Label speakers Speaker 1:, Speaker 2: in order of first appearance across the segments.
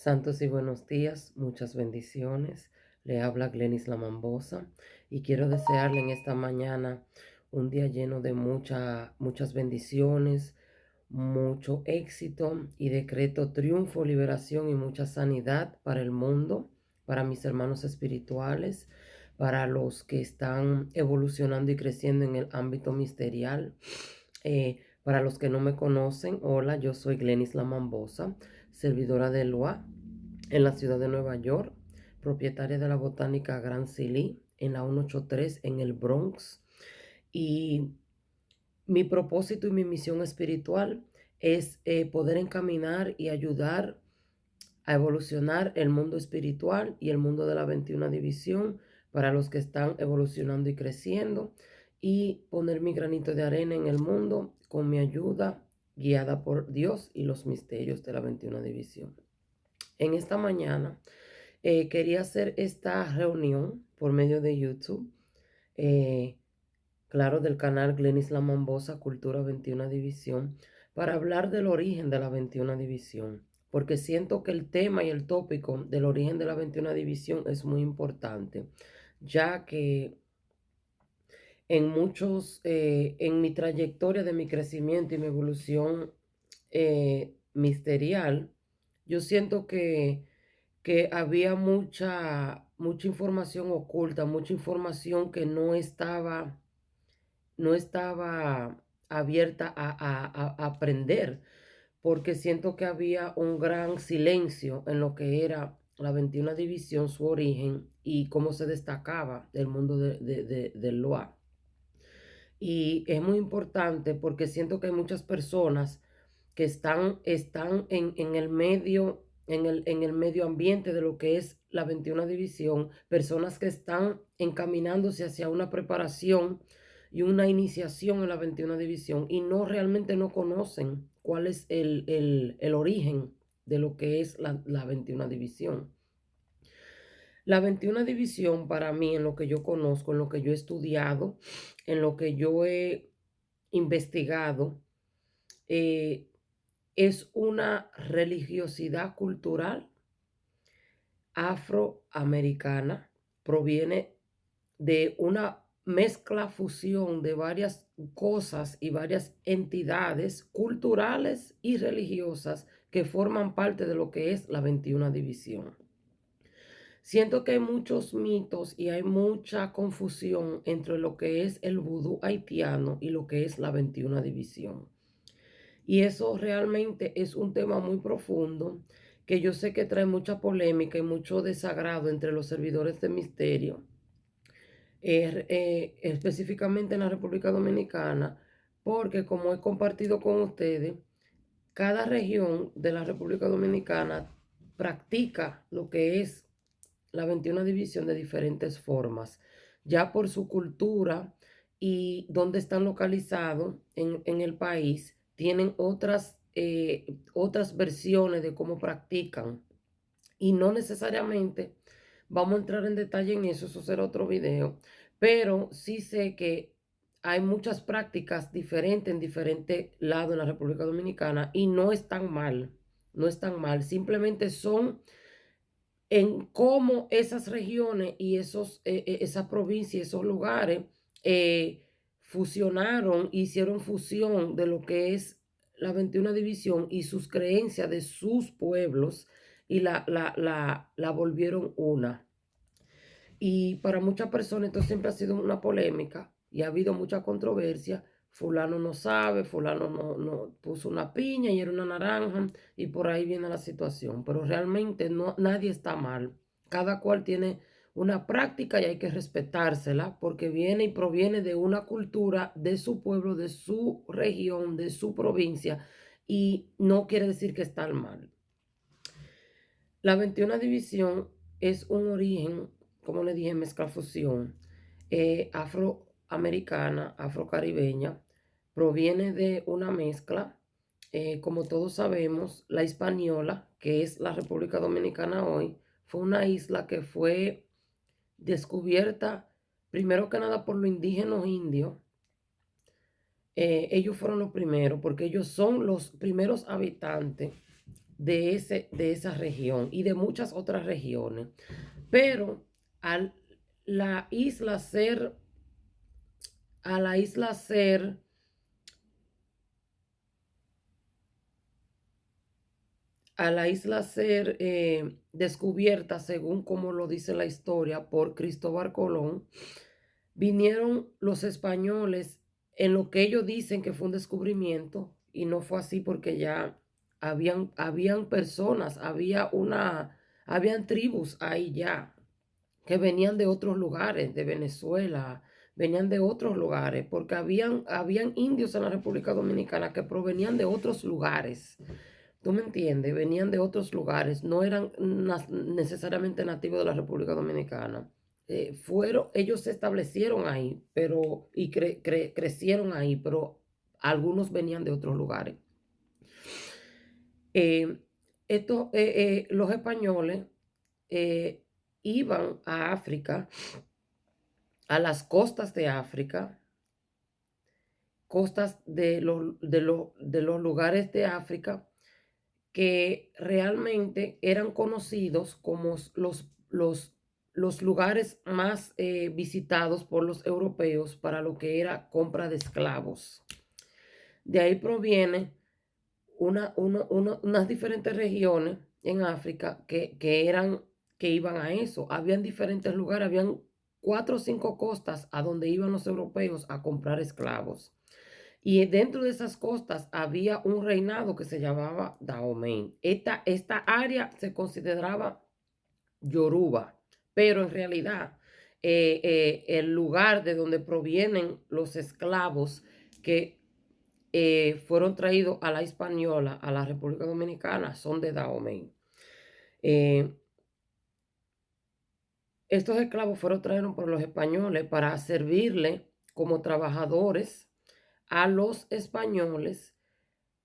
Speaker 1: Santos y buenos días, muchas bendiciones. Le habla Glenis la Mambosa y quiero desearle en esta mañana un día lleno de muchas bendiciones, mucho éxito y decreto triunfo, liberación y mucha sanidad para el mundo, para mis hermanos espirituales, para los que están evolucionando y creciendo en el ámbito ministerial. Para los que no me conocen, hola, yo soy Glenis la Mambosa, servidora de Loa en la ciudad de Nueva York, propietaria de la botánica Gran Silí en la 183 en el Bronx. Y mi propósito y mi misión espiritual es poder encaminar y ayudar a evolucionar el mundo espiritual y el mundo de la 21 división para los que están evolucionando y creciendo, y poner mi granito de arena en el mundo con mi ayuda guiada por Dios y los misterios de la 21 división. En esta mañana quería hacer esta reunión por medio de YouTube, eh, claro, del canal Glenis La Mambosa Cultura 21 División, para hablar del origen de la 21 División, porque siento que el tema y el tópico del origen de la 21 División es muy importante, ya que en mi trayectoria de mi crecimiento y mi evolución misterial, yo siento que había mucha información oculta, mucha información que no estaba abierta a aprender, porque siento que había un gran silencio en lo que era la 21 división, su origen y cómo se destacaba del mundo del Loa. Y es muy importante porque siento que hay muchas personas que están en el medio, en el medio ambiente de lo que es la 21 división, personas que están encaminándose hacia una preparación y una iniciación en la 21 división y realmente no conocen cuál es el origen de lo que es la 21 división. La 21 división para mí, en lo que yo conozco, en lo que yo he estudiado, en lo que yo he investigado, eh, es una religiosidad cultural afroamericana. Proviene de una mezcla, fusión de varias cosas y varias entidades culturales y religiosas que forman parte de lo que es la 21 división. Siento que hay muchos mitos y hay mucha confusión entre lo que es el vudú haitiano y lo que es la 21 división. Y eso realmente es un tema muy profundo que yo sé que trae mucha polémica y mucho desagrado entre los servidores de misterio, específicamente en la República Dominicana, porque como he compartido con ustedes, cada región de la República Dominicana practica lo que es la 21 división de diferentes formas, ya por su cultura y donde están localizados en el país, tienen otras versiones de cómo practican. Y no necesariamente vamos a entrar en detalle en eso será otro video, pero sí sé que hay muchas prácticas diferentes en diferentes lados de la República Dominicana y no están mal, no están mal, simplemente son en cómo esas regiones y esas provincias, esos lugares fusionaron, hicieron fusión de lo que es la 21 división y sus creencias de sus pueblos y la volvieron una. Y para muchas personas esto siempre ha sido una polémica y ha habido mucha controversia. Fulano no sabe, fulano no puso una piña y era una naranja y por ahí viene la situación. Pero realmente nadie está mal. Cada cual tiene una práctica y hay que respetársela porque viene y proviene de una cultura de su pueblo, de su región, de su provincia y no quiere decir que está mal. La 21 división es un origen, como le dije, mezcla fusión afroamericana, afrocaribeña. Proviene de una mezcla, como todos sabemos, la Hispaniola, que es la República Dominicana hoy, fue una isla que fue descubierta primero que nada por los indígenas indios. Ellos fueron los primeros porque ellos son los primeros habitantes de esa región y de muchas otras regiones. Pero al la isla ser, a la isla ser, a la isla ser descubierta, según como lo dice la historia, por Cristóbal Colón, vinieron los españoles en lo que ellos dicen que fue un descubrimiento, y no fue así porque ya habían personas, habían tribus ahí ya, que venían de otros lugares, de Venezuela, venían de otros lugares, porque habían indios en la República Dominicana que provenían de otros lugares. ¿Tú me entiendes? Venían de otros lugares, no eran necesariamente nativos de la República Dominicana. Ellos se establecieron ahí, y crecieron ahí, pero algunos venían de otros lugares. Eh, los españoles eh, iban a África, a las costas de África, costas de los lugares de África que realmente eran conocidos como los lugares más visitados por los europeos para lo que era compra de esclavos. De ahí proviene unas diferentes regiones en África que iban a eso. Habían diferentes lugares, habían 4 o 5 costas a donde iban los europeos a comprar esclavos. Y dentro de esas costas había un reinado que se llamaba Dahomey. Esta área se consideraba Yoruba, pero en realidad el lugar de donde provienen los esclavos que fueron traídos a la Hispaniola, a la República Dominicana, son de Dahomey. Estos esclavos fueron traídos por los españoles para servirle como trabajadores a los españoles,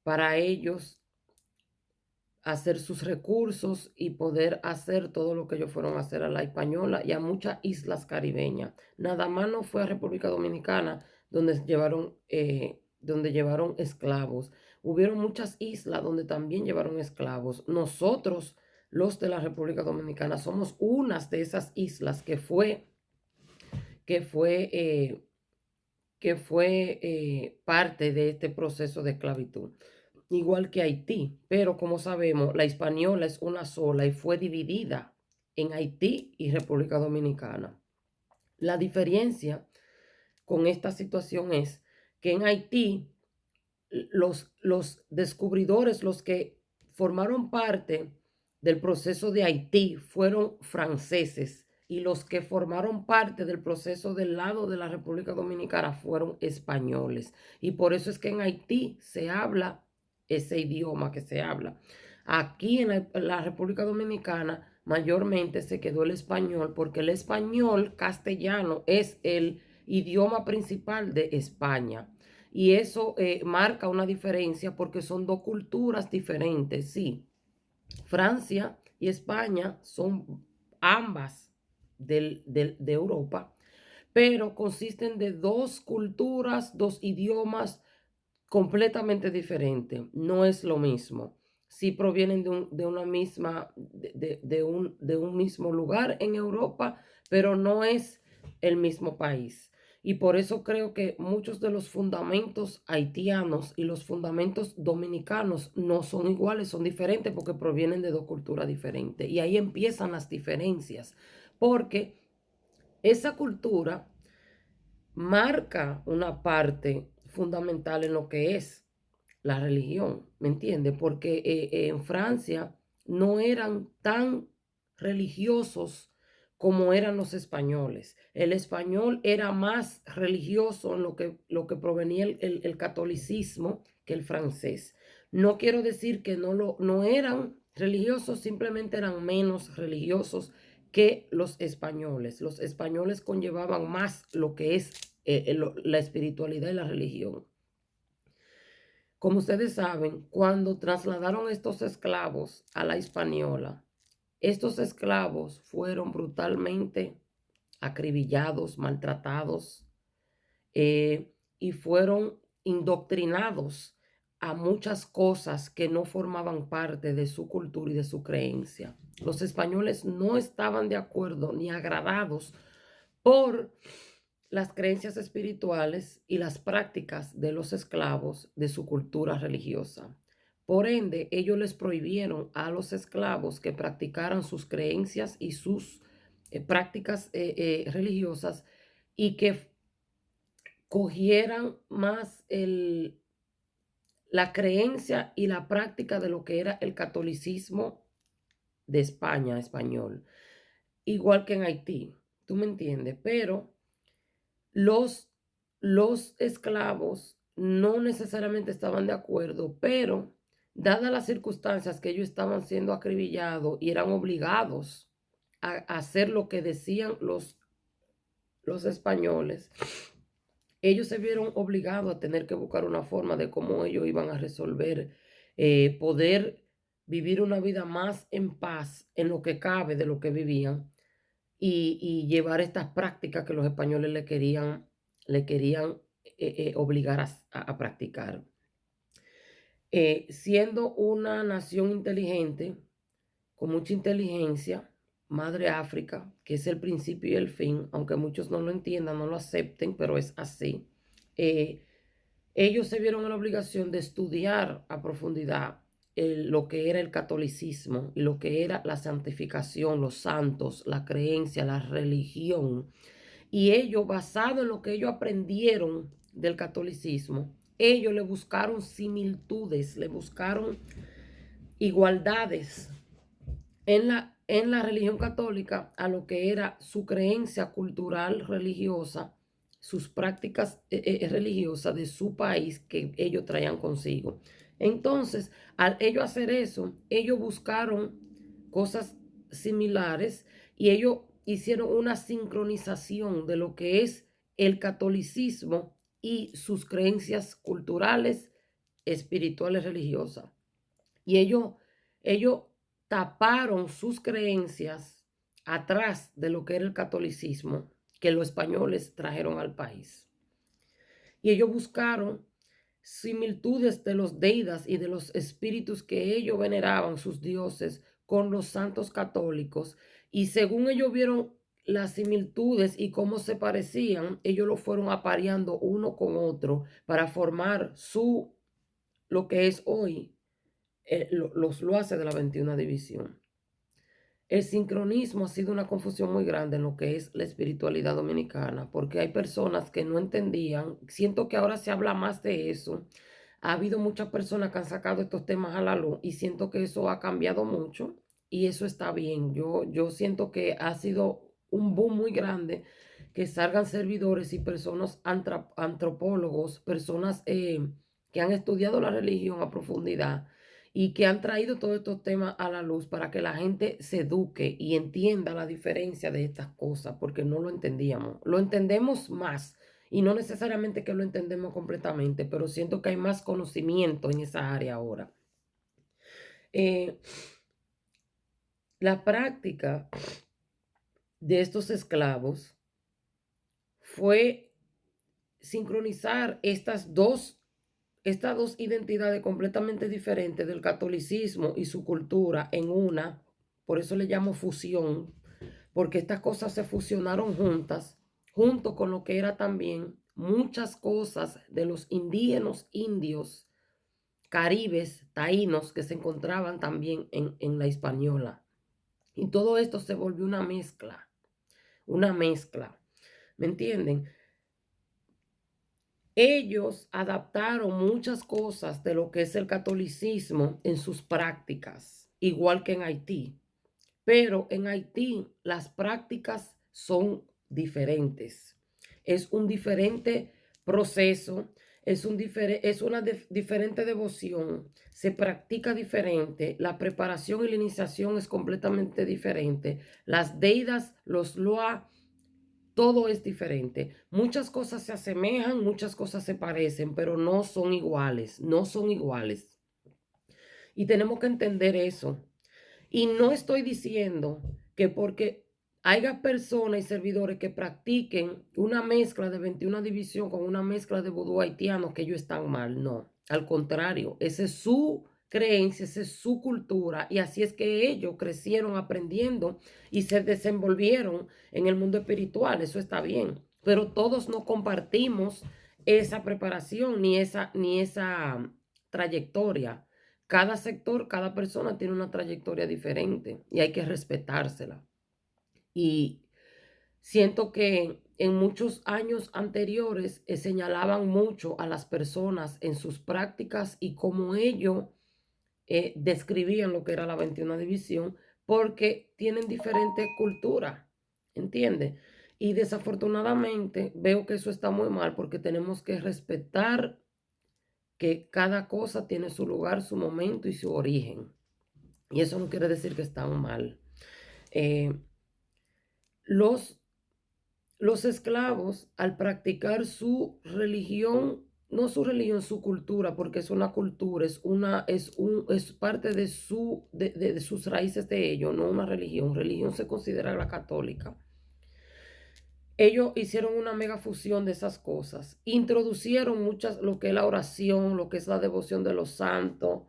Speaker 1: para ellos hacer sus recursos y poder hacer todo lo que ellos fueron a hacer a la Española y a muchas islas caribeñas. Nada más no fue a República Dominicana donde llevaron esclavos. Hubieron muchas islas donde también llevaron esclavos. Nosotros, los de la República Dominicana, somos unas de esas islas que fue parte de este proceso de esclavitud, igual que Haití, pero como sabemos, la Hispaniola es una sola y fue dividida en Haití y República Dominicana. La diferencia con esta situación es que en Haití los descubridores, los que formaron parte del proceso de Haití, fueron franceses, y los que formaron parte del proceso del lado de la República Dominicana fueron españoles. Y por eso es que en Haití se habla ese idioma que se habla. Aquí en la República Dominicana mayormente se quedó el español, porque el español castellano es el idioma principal de España. Y eso marca una diferencia porque son dos culturas diferentes. Sí, Francia y España son ambas de Europa, pero consisten de dos culturas, dos idiomas completamente diferentes. No es lo mismo. Sí provienen de un mismo lugar en Europa, pero no es el mismo país. Y por eso creo que muchos de los fundamentos haitianos y los fundamentos dominicanos no son iguales, son diferentes porque provienen de dos culturas diferentes. Y ahí empiezan las diferencias, porque esa cultura marca una parte fundamental en lo que es la religión, ¿me entiendes? Porque en Francia no eran tan religiosos como eran los españoles. El español era más religioso en lo que provenía el catolicismo que el francés. No quiero decir que no eran religiosos, simplemente eran menos religiosos que los españoles. Los españoles conllevaban más lo que es la espiritualidad y la religión. Como ustedes saben, cuando trasladaron estos esclavos a la Hispaniola, estos esclavos fueron brutalmente acribillados, maltratados, y fueron indoctrinados a muchas cosas que no formaban parte de su cultura y de su creencia. Los españoles no estaban de acuerdo ni agradados por las creencias espirituales y las prácticas de los esclavos de su cultura religiosa. Por ende, ellos les prohibieron a los esclavos que practicaran sus creencias y sus prácticas religiosas y que cogieran más la creencia y la práctica de lo que era el catolicismo de España, español, igual que en Haití, ¿tú me entiendes? Pero los, los esclavos no necesariamente estaban de acuerdo, pero dadas las circunstancias que ellos estaban siendo acribillados y eran obligados a hacer lo que decían los españoles, ellos se vieron obligados a tener que buscar una forma de cómo ellos iban a resolver, poder vivir una vida más en paz en lo que cabe de lo que vivían y llevar estas prácticas que los españoles le querían obligar a practicar. Siendo una nación inteligente, con mucha inteligencia, Madre África, que es el principio y el fin, aunque muchos no lo entiendan, no lo acepten, pero es así. eh, Ellos se vieron en la obligación de estudiar a profundidad lo que era el catolicismo y lo que era la santificación, los santos, la creencia, la religión. Y ellos, basado en lo que ellos aprendieron del catolicismo, ellos le buscaron similitudes, le buscaron igualdades en la religión católica a lo que era su creencia cultural religiosa, sus prácticas religiosas de su país que ellos traían consigo. Entonces, al ellos hacer eso, ellos buscaron cosas similares y ellos hicieron una sincronización de lo que es el catolicismo y sus creencias culturales, espirituales, religiosas. Y ellos taparon sus creencias atrás de lo que era el catolicismo que los españoles trajeron al país. Y ellos buscaron similitudes de los deidas y de los espíritus que ellos veneraban, sus dioses, con los santos católicos. Y según ellos vieron las similitudes y cómo se parecían, ellos lo fueron apareando uno con otro para formar lo que es hoy los loaces de la 21 división. El sincronismo ha sido una confusión muy grande en lo que es la espiritualidad dominicana, porque hay personas que no entendían. Siento que ahora se habla más de eso. Ha habido muchas personas que han sacado estos temas a la luz y siento que eso ha cambiado mucho y eso está bien. Yo siento que ha sido un boom muy grande que salgan servidores y personas antropólogos, personas que han estudiado la religión a profundidad y que han traído todos estos temas a la luz para que la gente se eduque y entienda la diferencia de estas cosas, porque no lo entendíamos. Lo entendemos más y no necesariamente que lo entendemos completamente, pero siento que hay más conocimiento en esa área ahora. Eh, la práctica de estos esclavos fue sincronizar estas dos identidades completamente diferentes del catolicismo y su cultura en una. Por eso le llamo fusión, porque estas cosas se fusionaron juntas, junto con lo que era también muchas cosas de los indígenas indios, caribes, taínos, que se encontraban también en la española. Y todo esto se volvió una mezcla, una mezcla. ¿Me entienden? Ellos adaptaron muchas cosas de lo que es el catolicismo en sus prácticas, igual que en Haití. Pero en Haití las prácticas son diferentes. Es un diferente proceso, es una diferente devoción, se practica diferente, la preparación y la iniciación es completamente diferente. Las deidas, los loa, todo es diferente. Muchas cosas se asemejan, muchas cosas se parecen, pero no son iguales, no son iguales. Y tenemos que entender eso. Y no estoy diciendo que porque haya personas y servidores que practiquen una mezcla de 21 división con una mezcla de vudú haitiano, que ellos están mal, no. Al contrario, esa es su creencia, esa es su cultura y así es que ellos crecieron aprendiendo y se desenvolvieron en el mundo espiritual. Eso está bien, pero todos no compartimos esa preparación ni esa trayectoria. Cada sector, cada persona tiene una trayectoria diferente y hay que respetársela. Y siento que en muchos años anteriores señalaban mucho a las personas en sus prácticas y cómo ellos describían lo que era la 21 división, porque tienen diferentes culturas, ¿entiendes? Y desafortunadamente veo que eso está muy mal porque tenemos que respetar que cada cosa tiene su lugar, su momento y su origen. Y eso no quiere decir que están mal. Eh, los Los esclavos, al practicar su religión, no su religión, su cultura, porque es una cultura, es parte de sus raíces de ellos, no una religión. Religión se considera la católica. Ellos hicieron una mega fusión de esas cosas. Introducieron muchas, lo que es la oración, lo que es la devoción de los santos.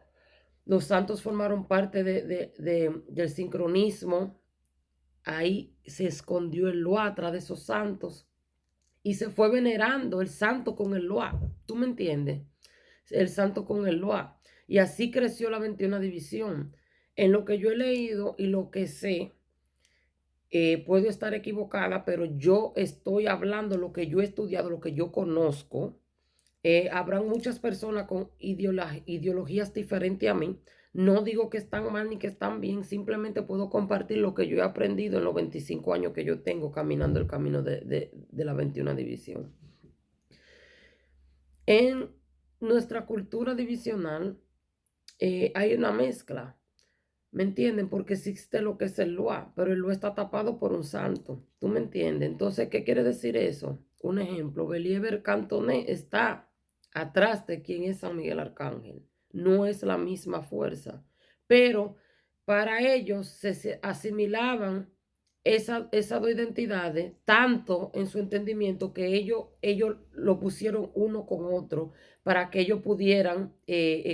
Speaker 1: Los santos formaron parte del sincronismo. Ahí se escondió el Loa atrás de esos santos y se fue venerando el santo con el Loa. ¿Tú me entiendes? El santo con el Loa. Y así creció la 21 división. En lo que yo he leído y lo que sé, puedo estar equivocada, pero yo estoy hablando lo que yo he estudiado, lo que yo conozco. Habrán muchas personas con ideologías diferentes a mí. No digo que están mal ni que están bien, simplemente puedo compartir lo que yo he aprendido en los 25 años que yo tengo caminando el camino de la 21 división. En nuestra cultura divisional hay una mezcla, ¿me entienden? Porque existe lo que es el Loa, pero el Loa está tapado por un santo, ¿tú me entiendes? Entonces, ¿qué quiere decir eso? Un ejemplo, Believer Cantoné está atrás de quien es San Miguel Arcángel. No es la misma fuerza, pero para ellos se asimilaban esas dos identidades tanto en su entendimiento que ellos lo pusieron uno con otro para que ellos pudieran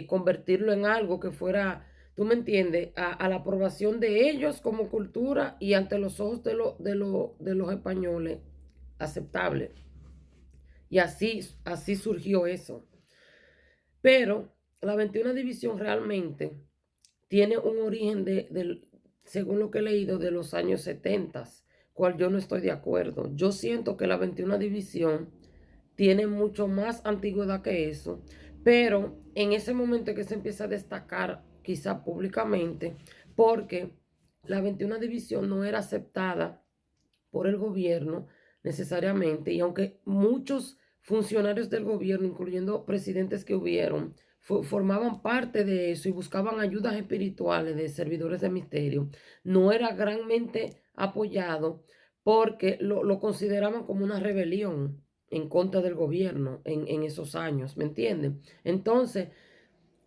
Speaker 1: convertirlo en algo que fuera, tú me entiendes, a la aprobación de ellos como cultura y ante los ojos de los españoles aceptable. Y así surgió eso. Pero la 21 división realmente tiene un origen según lo que he leído, de los años 70, cual yo no estoy de acuerdo. Yo siento que la 21 división tiene mucho más antigüedad que eso, pero en ese momento que se empieza a destacar quizá públicamente, porque la 21 división no era aceptada por el gobierno necesariamente, y aunque muchos funcionarios del gobierno, incluyendo presidentes que hubieron, formaban parte de eso y buscaban ayudas espirituales de servidores de misterio, no era granmente apoyado porque lo consideraban como una rebelión en contra del gobierno en esos años, ¿me entienden? Entonces,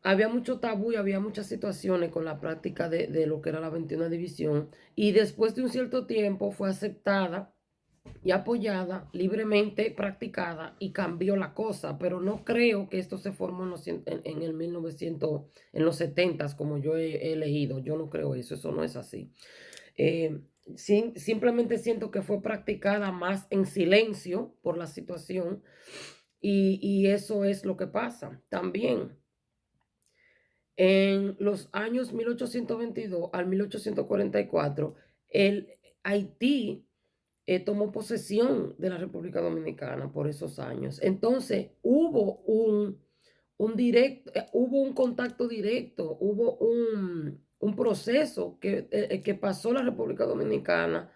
Speaker 1: había mucho tabú y había muchas situaciones con la práctica de lo que era la 21 división y después de un cierto tiempo fue aceptada y apoyada, libremente practicada y cambió la cosa, pero no creo que esto se formó en el 1900, en los 70 como yo he leído, yo no creo eso no es así. Eh, simplemente siento que fue practicada más en silencio por la situación y eso es lo que pasa. También en los años 1822 al 1844, el Haití tomó posesión de la República Dominicana por esos años. Entonces hubo un contacto directo, hubo un proceso que pasó la República Dominicana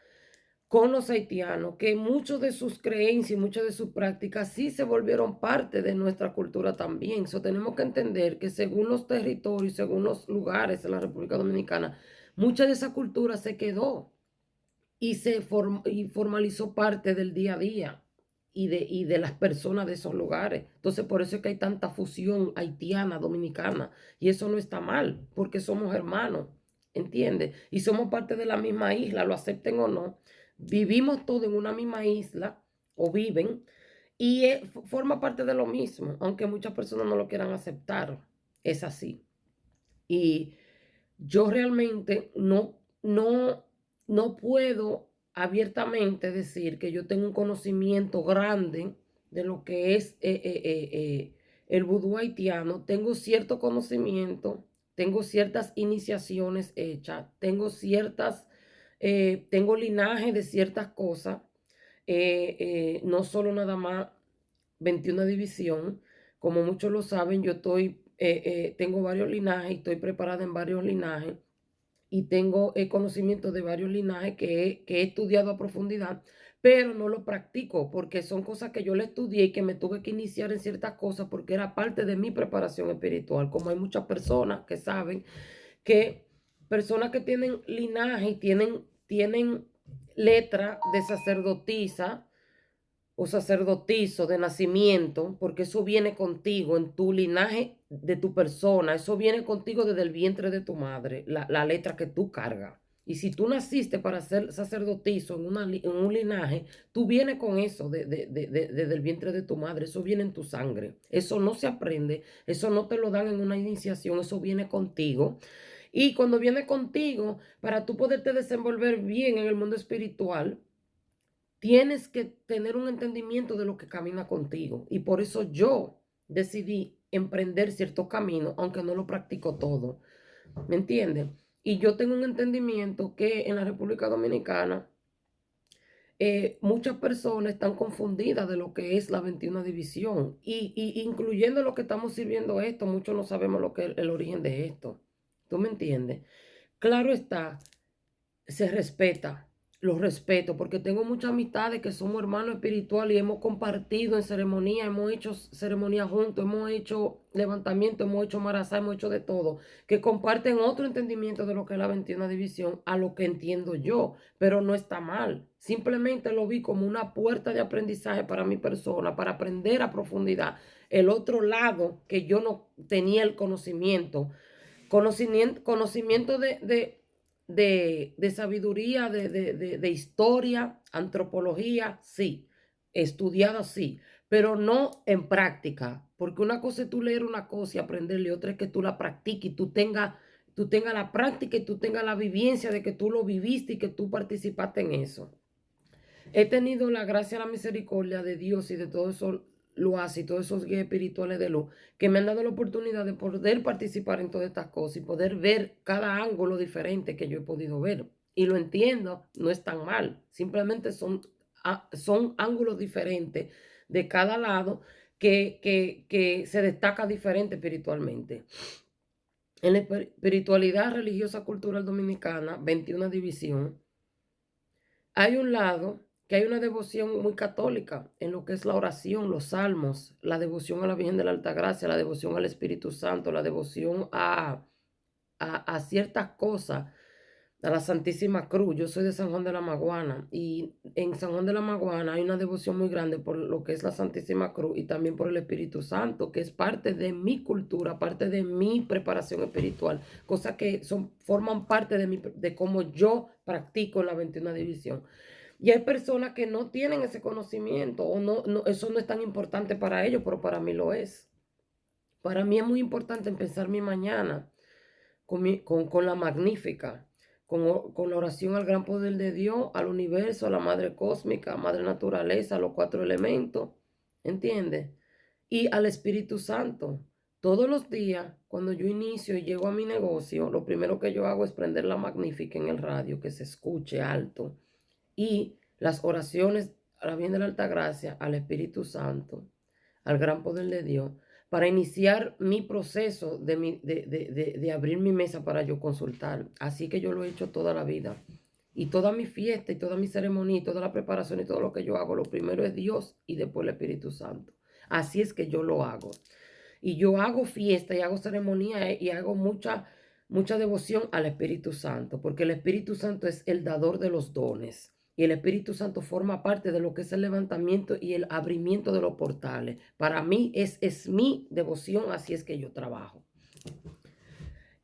Speaker 1: con los haitianos, que muchos de sus creencias y muchas de sus prácticas sí se volvieron parte de nuestra cultura también. So, tenemos que entender que según los territorios, según los lugares en la República Dominicana, mucha de esa cultura se quedó y formalizó parte del día a día y de las personas de esos lugares. Entonces, por eso es que hay tanta fusión haitiana, dominicana, y eso no está mal, porque somos hermanos, ¿entiendes? Y somos parte de la misma isla, lo acepten o no. Vivimos todos en una misma isla, o viven, Y forma parte de lo mismo, aunque muchas personas no lo quieran aceptar. Es así. Y yo realmente no puedo abiertamente decir que yo tengo un conocimiento grande de lo que es el vudú haitiano. Tengo cierto conocimiento, tengo ciertas iniciaciones hechas, tengo linaje de ciertas cosas, no solo nada más 21 división. Como muchos lo saben, tengo varios linajes, estoy preparada en varios linajes y tengo conocimiento de varios linajes que he estudiado a profundidad, pero no lo practico porque son cosas que yo le estudié y que me tuve que iniciar en ciertas cosas porque era parte de mi preparación espiritual. Como hay muchas personas que saben que personas que tienen linaje y tienen letra de sacerdotisa o sacerdotizo de nacimiento, porque eso viene contigo en tu linaje de tu persona, eso viene contigo desde el vientre de tu madre, la letra que tú cargas. Y si tú naciste para ser sacerdotizo en un linaje, tú vienes con eso desde el vientre de tu madre, eso viene en tu sangre. Eso no se aprende, eso no te lo dan en una iniciación, eso viene contigo. Y cuando viene contigo, para tú poderte desenvolver bien en el mundo espiritual, tienes que tener un entendimiento de lo que camina contigo. Y por eso yo decidí emprender cierto camino, aunque no lo practico todo. ¿Me entiendes? Y yo tengo un entendimiento que en la República Dominicana muchas personas están confundidas de lo que es la 21 división. Y incluyendo lo que estamos sirviendo esto, muchos no sabemos lo que es el origen de esto. ¿Tú me entiendes? Claro está, se respeta, los respeto, porque tengo muchas amistades que somos hermanos espirituales y hemos compartido en ceremonia, hemos hecho ceremonia juntos, hemos hecho levantamiento, hemos hecho marazá, hemos hecho de todo, que comparten otro entendimiento de lo que es la 21 división a lo que entiendo yo, pero no está mal. Simplemente lo vi como una puerta de aprendizaje para mi persona, para aprender a profundidad el otro lado que yo no tenía el conocimiento de sabiduría, de historia, antropología, sí, estudiada sí, pero no en práctica, porque una cosa es tú leer una cosa y aprenderle, y otra es que tú la practiques y tú tengas la práctica y tú tengas la vivencia de que tú lo viviste y que tú participaste en eso. He tenido la gracia y la misericordia de Dios y de todo eso lo hace y todos esos guías espirituales de luz que me han dado la oportunidad de poder participar en todas estas cosas y poder ver cada ángulo diferente que yo he podido ver. Y lo entiendo, no es tan mal. Simplemente son ángulos diferentes de cada lado que se destaca diferente espiritualmente. En la espiritualidad religiosa cultural dominicana, 21 división, hay un lado que hay una devoción muy católica en lo que es la oración, los salmos, la devoción a la Virgen de la Altagracia, la devoción al Espíritu Santo, la devoción a ciertas cosas, a la Santísima Cruz. Yo soy de San Juan de la Maguana y en San Juan de la Maguana hay una devoción muy grande por lo que es la Santísima Cruz y también por el Espíritu Santo, que es parte de mi cultura, parte de mi preparación espiritual, cosas que forman parte de cómo yo practico la 21 división. Y hay personas que no tienen ese conocimiento o eso no es tan importante para ellos, pero para mí lo es. Para mí es muy importante empezar mi mañana con la magnífica, con la oración al gran poder de Dios, al universo, a la madre cósmica, madre naturaleza, a los 4 elementos, ¿entiendes? Y al Espíritu Santo. Todos los días, cuando yo inicio y llego a mi negocio, lo primero que yo hago es prender la magnífica en el radio, que se escuche alto. Y las oraciones a la Virgen de la Altagracia, al Espíritu Santo, al gran poder de Dios, para iniciar mi proceso de abrir mi mesa para yo consultar. Así que yo lo he hecho toda la vida. Y toda mi fiesta y toda mi ceremonia y toda la preparación y todo lo que yo hago, lo primero es Dios y después el Espíritu Santo. Así es que yo lo hago. Y yo hago fiesta y hago ceremonia y hago mucha devoción al Espíritu Santo, porque el Espíritu Santo es el dador de los dones. Y el Espíritu Santo forma parte de lo que es el levantamiento y el abrimiento de los portales. Para mí es mi devoción, así es que yo trabajo.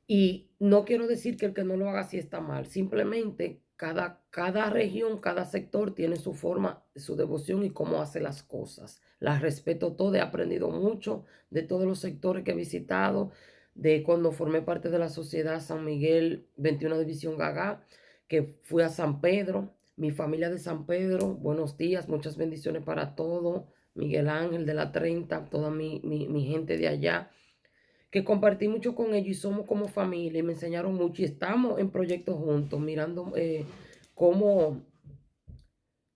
Speaker 1: Y no quiero decir que el que no lo haga así está mal. Simplemente cada región, cada sector tiene su forma, su devoción y cómo hace las cosas. Las respeto todas, he aprendido mucho de todos los sectores que he visitado, de cuando formé parte de la Sociedad San Miguel 21 División Gagá, que fui a San Pedro, mi familia de San Pedro, buenos días, muchas bendiciones para todos, Miguel Ángel de la 30, toda mi gente de allá, que compartí mucho con ellos y somos como familia y me enseñaron mucho y estamos en proyectos juntos, mirando cómo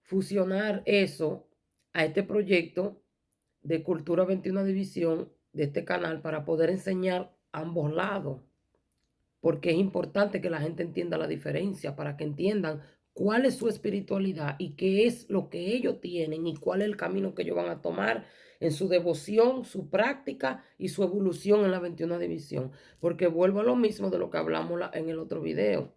Speaker 1: fusionar eso a este proyecto de Cultura 21 División de este canal para poder enseñar ambos lados, porque es importante que la gente entienda la diferencia, para que entiendan cuál es su espiritualidad y qué es lo que ellos tienen y cuál es el camino que ellos van a tomar en su devoción, su práctica y su evolución en la 21 división. Porque vuelvo a lo mismo de lo que hablamos en el otro video.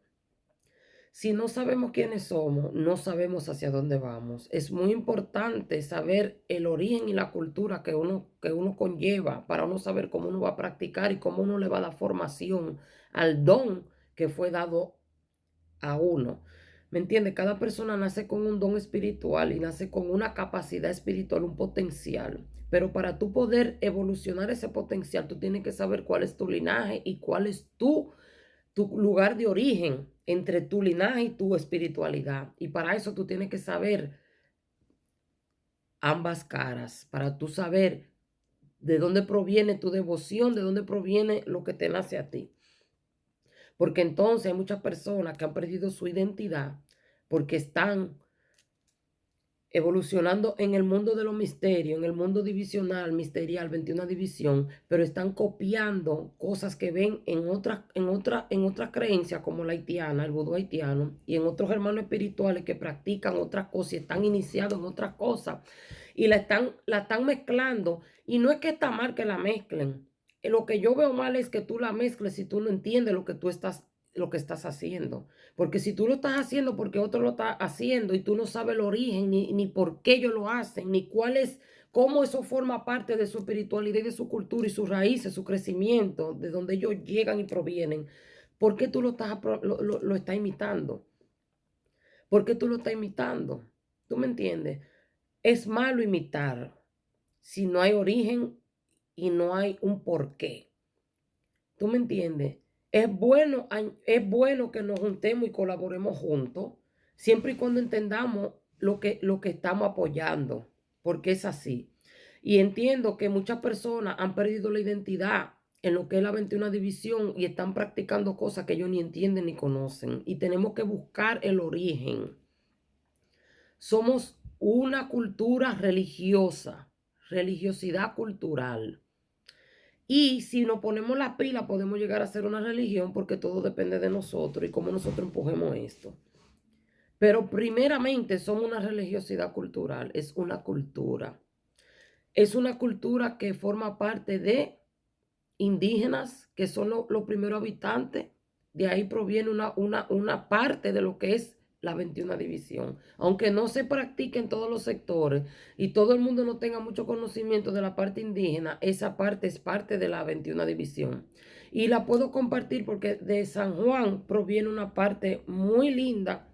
Speaker 1: Si no sabemos quiénes somos, no sabemos hacia dónde vamos. Es muy importante saber el origen y la cultura que uno conlleva para uno saber cómo uno va a practicar y cómo uno le va a dar formación al don que fue dado a uno. ¿Me entiende? Cada persona nace con un don espiritual y nace con una capacidad espiritual, un potencial. Pero para tú poder evolucionar ese potencial, tú tienes que saber cuál es tu linaje y cuál es tu lugar de origen entre tu linaje y tu espiritualidad. Y para eso tú tienes que saber ambas caras, para tú saber de dónde proviene tu devoción, de dónde proviene lo que te nace a ti. Porque entonces hay muchas personas que han perdido su identidad porque están evolucionando en el mundo de los misterios, en el mundo divisional, misterial, 21 división, pero están copiando cosas que ven en otras creencias como la haitiana, el vudú haitiano, y en otros hermanos espirituales que practican otras cosas y están iniciados en otras cosas y la están mezclando. Y no es que está mal que la mezclen. Lo que yo veo mal es que tú la mezcles si tú no entiendes lo que estás haciendo. Porque si tú lo estás haciendo porque otro lo está haciendo y tú no sabes el origen, ni por qué ellos lo hacen, ni cómo eso forma parte de su espiritualidad y de su cultura y sus raíces, su crecimiento, de donde ellos llegan y provienen, ¿por qué tú lo estás imitando? ¿Por qué tú lo estás imitando? ¿Tú me entiendes? Es malo imitar si no hay origen y no hay un porqué. ¿Tú me entiendes? Es bueno que nos juntemos y colaboremos juntos, siempre y cuando entendamos lo que estamos apoyando, porque es así. Y entiendo que muchas personas han perdido la identidad en lo que es la 21 división y están practicando cosas que ellos ni entienden ni conocen. Y tenemos que buscar el origen. Somos una cultura religiosa, religiosidad cultural. Y si nos ponemos la pila, podemos llegar a ser una religión porque todo depende de nosotros y cómo nosotros empujemos esto. Pero primeramente somos una religiosidad cultural, es una cultura. Es una cultura que forma parte de indígenas, que son los primeros habitantes. De ahí proviene una parte de lo que es la 21 división. Aunque no se practique en todos los sectores y todo el mundo no tenga mucho conocimiento de la parte indígena, esa parte es parte de la 21 división. Y la puedo compartir porque de San Juan proviene una parte muy linda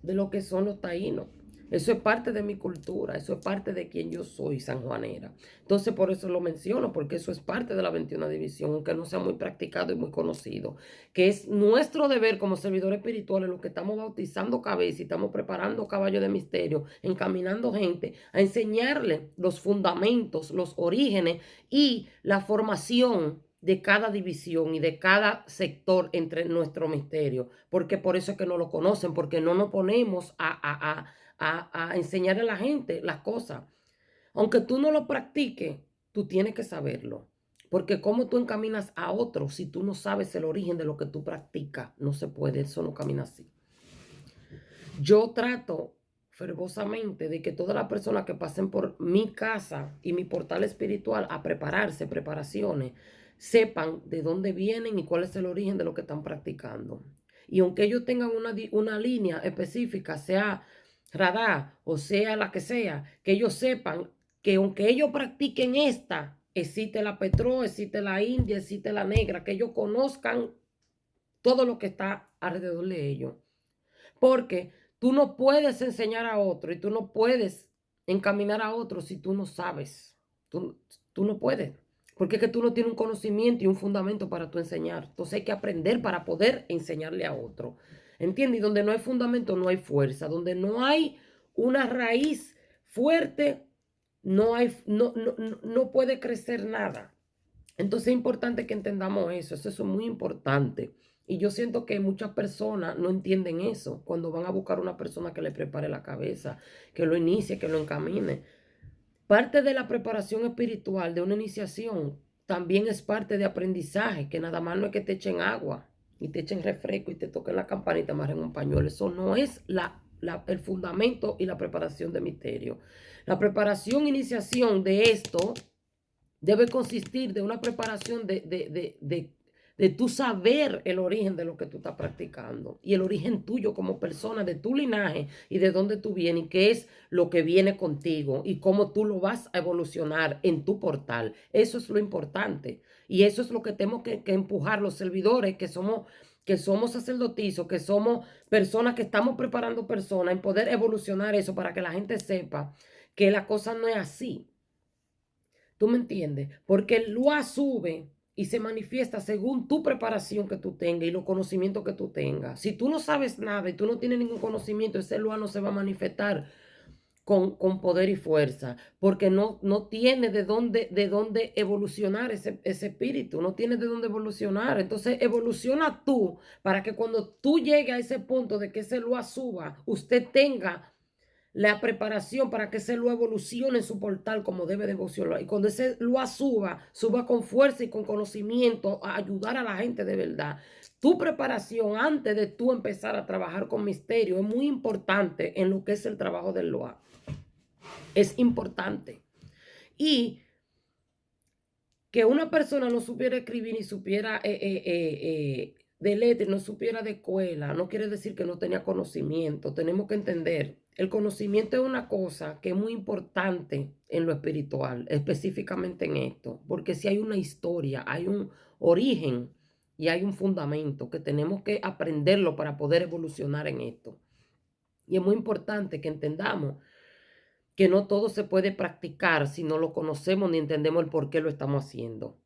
Speaker 1: de lo que son los taínos. Eso es parte de mi cultura, eso es parte de quien yo soy, sanjuanera. Entonces, por eso lo menciono, porque eso es parte de la 21 división, aunque no sea muy practicado y muy conocido, que es nuestro deber como servidores espirituales, los que estamos bautizando cabeza y estamos preparando caballo de misterio, encaminando gente a enseñarle los fundamentos, los orígenes y la formación de cada división y de cada sector entre nuestro misterio, porque por eso es que no lo conocen, porque no nos ponemos a enseñar a la gente las cosas. Aunque tú no lo practiques, tú tienes que saberlo, porque cómo tú encaminas a otros si tú no sabes el origen de lo que tú practicas, no se puede, eso no camina así. Yo trato fervosamente de que todas las personas que pasen por mi casa y mi portal espiritual a prepararse, preparaciones, sepan de dónde vienen y cuál es el origen de lo que están practicando. Y aunque ellos tengan una línea específica, sea radar o sea la que sea, que ellos sepan que aunque ellos practiquen esta, existe la Petro, existe la India, existe la negra, que ellos conozcan todo lo que está alrededor de ellos. Porque tú no puedes enseñar a otro y tú no puedes encaminar a otro si tú no sabes. Tú no puedes. Porque es que tú no tienes un conocimiento y un fundamento para tú enseñar. Entonces hay que aprender para poder enseñarle a otro. ¿Entiendes? Y donde no hay fundamento, no hay fuerza. Donde no hay una raíz fuerte, no puede crecer nada. Entonces es importante que entendamos eso es muy importante. Y yo siento que muchas personas no entienden eso cuando van a buscar una persona que le prepare la cabeza, que lo inicie, que lo encamine. Parte de la preparación espiritual de una iniciación también es parte de aprendizaje, que nada más no es que te echen agua y te echen refresco y te toquen la campanita y te amarren un pañuelo. Eso no es el fundamento y la preparación de misterio. La preparación, iniciación de esto debe consistir de una preparación de tu saber el origen de lo que tú estás practicando y el origen tuyo como persona, de tu linaje y de dónde tú vienes y qué es lo que viene contigo y cómo tú lo vas a evolucionar en tu portal. Eso es lo importante y eso es lo que tenemos que empujar los servidores que somos sacerdotisas, que somos personas que estamos preparando personas en poder evolucionar eso para que la gente sepa que la cosa no es así. ¿Tú me entiendes? Porque el LUA sube y se manifiesta según tu preparación que tú tengas y los conocimientos que tú tengas. Si tú no sabes nada y tú no tienes ningún conocimiento, ese LUA no se va a manifestar con poder y fuerza, porque no tiene de dónde evolucionar ese espíritu, no tiene de dónde evolucionar. Entonces evoluciona tú para que cuando tú llegues a ese punto de que ese LUA suba, usted tenga la preparación para que ese LUA evolucione en su portal como debe de evolucionar. Y cuando ese LUA suba con fuerza y con conocimiento a ayudar a la gente de verdad. Tu preparación antes de tú empezar a trabajar con misterio es muy importante en lo que es el trabajo del LUA. Es importante. Y que una persona no supiera escribir ni supiera de letras, no supiera de escuela, no quiere decir que no tenía conocimiento. Tenemos que entender, el conocimiento es una cosa que es muy importante en lo espiritual, específicamente en esto, porque si hay una historia, hay un origen y hay un fundamento que tenemos que aprenderlo para poder evolucionar en esto. Y es muy importante que entendamos que no todo se puede practicar si no lo conocemos ni entendemos el por qué lo estamos haciendo.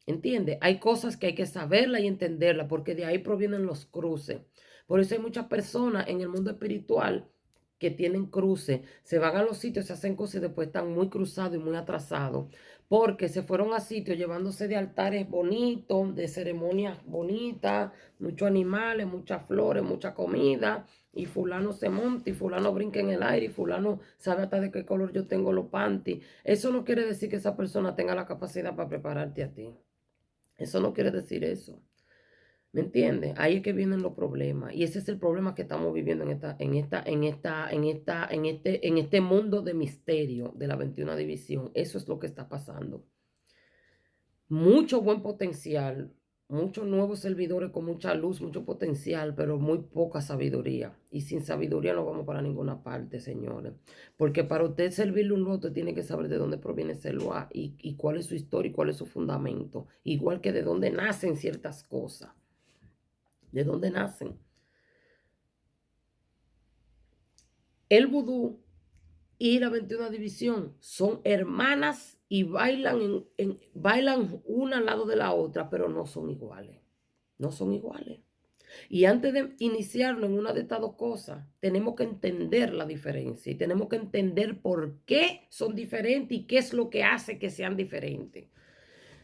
Speaker 1: ¿Entiende? Hay cosas que hay que saberla y entenderla porque de ahí provienen los cruces. Por eso hay muchas personas en el mundo espiritual que tienen cruces, se van a los sitios, se hacen cosas y después están muy cruzados y muy atrasados porque se fueron a sitios llevándose de altares bonitos, de ceremonias bonitas, muchos animales, muchas flores, mucha comida, y fulano se monta y fulano brinca en el aire y fulano sabe hasta de qué color yo tengo los panties. Eso no quiere decir que esa persona tenga la capacidad para prepararte a ti. Eso no quiere decir eso. ¿Me entiendes? Ahí es que vienen los problemas. Y ese es el problema que estamos viviendo en este mundo de misterio de la 21 división. Eso es lo que está pasando. Mucho buen potencial, muchos nuevos servidores con mucha luz, mucho potencial, pero muy poca sabiduría. Y sin sabiduría no vamos para ninguna parte, señores. Porque para usted servirle un lote tiene que saber de dónde proviene ese LUA y cuál es su historia y cuál es su fundamento. Igual que de dónde nacen ciertas cosas. ¿De dónde nacen? El vudú y la 21 división son hermanas y bailan una al lado de la otra, pero no son iguales. No son iguales. Y antes de iniciarnos en una de estas dos cosas, tenemos que entender la diferencia y tenemos que entender por qué son diferentes y qué es lo que hace que sean diferentes.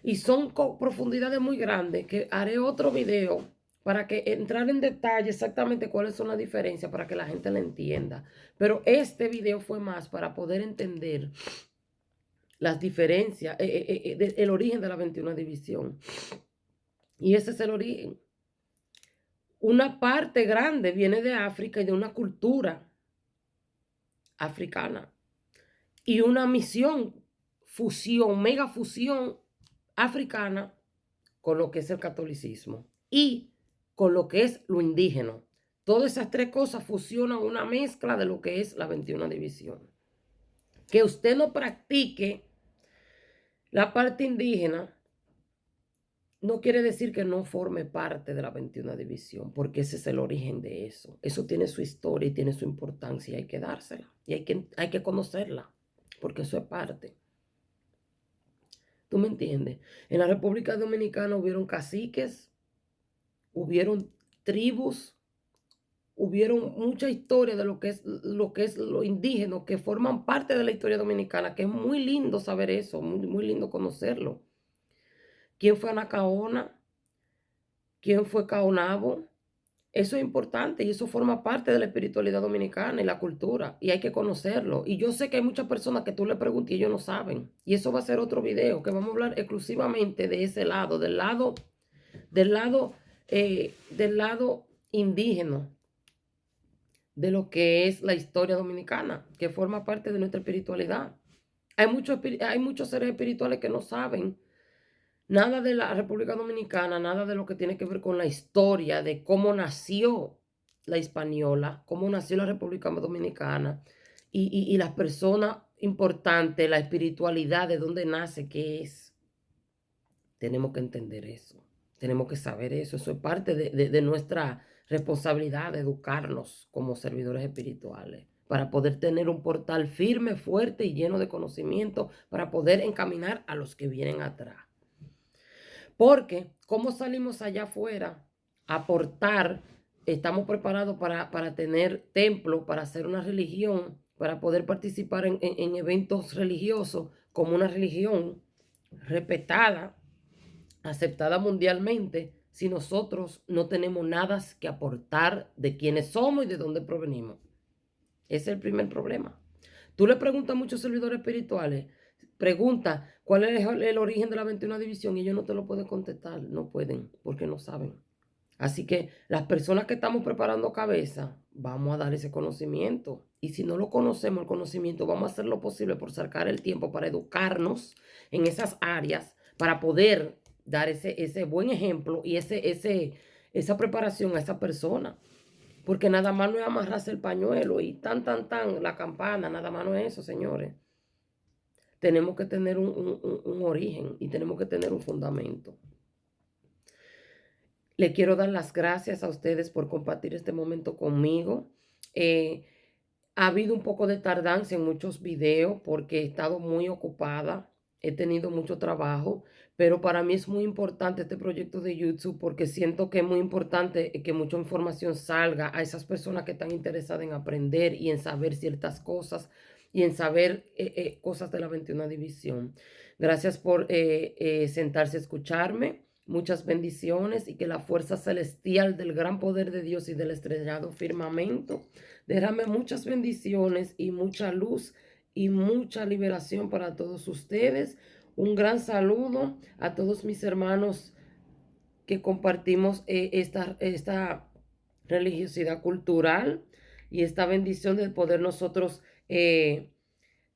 Speaker 1: Y son profundidades muy grandes que haré otro video para que entrar en detalle exactamente cuáles son las diferencias para que la gente la entienda. Pero este video fue más para poder entender las diferencias, el origen de la 21 división. Y ese es el origen. Una parte grande viene de África y de una cultura africana. Y una misión, fusión, mega fusión africana con lo que es el catolicismo y con lo que es lo indígena. Todas esas tres cosas fusionan una mezcla de lo que es la 21 división. Que usted no practique la parte indígena no quiere decir que no forme parte de la 21 división, porque ese es el origen de eso. Eso tiene su historia y tiene su importancia y hay que dársela. Y hay que conocerla, porque eso es parte. ¿Tú me entiendes? En la República Dominicana hubieron caciques, hubieron tribus, hubieron mucha historia de lo indígena, que forman parte de la historia dominicana, que es muy lindo saber eso, muy, muy lindo conocerlo. ¿Quién fue Anacaona? ¿Quién fue Caonabo? Eso es importante y eso forma parte de la espiritualidad dominicana y la cultura y hay que conocerlo. Y yo sé que hay muchas personas que tú le preguntas y ellos no saben. Y eso va a ser otro video que vamos a hablar exclusivamente de ese lado, del lado, del lado indígena de lo que es la historia dominicana, que forma parte de nuestra espiritualidad. Hay muchos seres espirituales que no saben nada de la República Dominicana, nada de lo que tiene que ver con la historia de cómo nació la Hispaniola, cómo nació la República Dominicana y las personas importantes, la espiritualidad, de dónde nace, qué es. Tenemos que entender eso, tenemos que saber eso. Eso es parte de nuestra responsabilidad de educarnos como servidores espirituales para poder tener un portal firme, fuerte y lleno de conocimiento para poder encaminar a los que vienen atrás. Porque, ¿cómo salimos allá afuera a aportar? Estamos preparados para tener templo, para hacer una religión, para poder participar en eventos religiosos como una religión respetada, aceptada mundialmente, si nosotros no tenemos nada que aportar de quiénes somos y de dónde provenimos. Ese es el primer problema. Tú le preguntas a muchos servidores espirituales, pregunta cuál es el origen de la 21 división y ellos no te lo pueden contestar, no pueden, porque no saben. Así que las personas que estamos preparando cabeza, vamos a dar ese conocimiento. Y si no lo conocemos, el conocimiento, vamos a hacer lo posible por sacar el tiempo para educarnos en esas áreas, para poder dar ese buen ejemplo y esa preparación a esa persona. Porque nada más no es amarrarse el pañuelo y la campana, nada más no es eso, señores. Tenemos que tener un origen y tenemos que tener un fundamento. Le quiero dar las gracias a ustedes por compartir este momento conmigo. Ha habido un poco de tardanza en muchos videos porque he estado muy ocupada, he tenido mucho trabajo, pero para mí es muy importante este proyecto de YouTube porque siento que es muy importante que mucha información salga a esas personas que están interesadas en aprender y en saber ciertas cosas y en saber cosas de la 21 división. Gracias por sentarse a escucharme. Muchas bendiciones y que la fuerza celestial del gran poder de Dios y del estrellado firmamento derrame muchas bendiciones y mucha luz y mucha liberación para todos ustedes. Un gran saludo a todos mis hermanos que compartimos esta religiosidad cultural y esta bendición de poder nosotros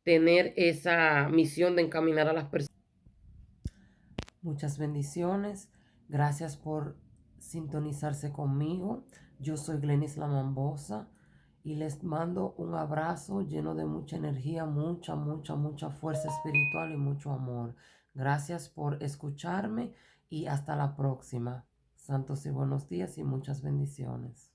Speaker 1: tener esa misión de encaminar a las personas. Muchas bendiciones. Gracias por sintonizarse conmigo. Yo soy Glenis Lamambosa y les mando un abrazo lleno de mucha energía, mucha fuerza espiritual y mucho amor. Gracias por escucharme y hasta la próxima. Santos y buenos días y muchas bendiciones.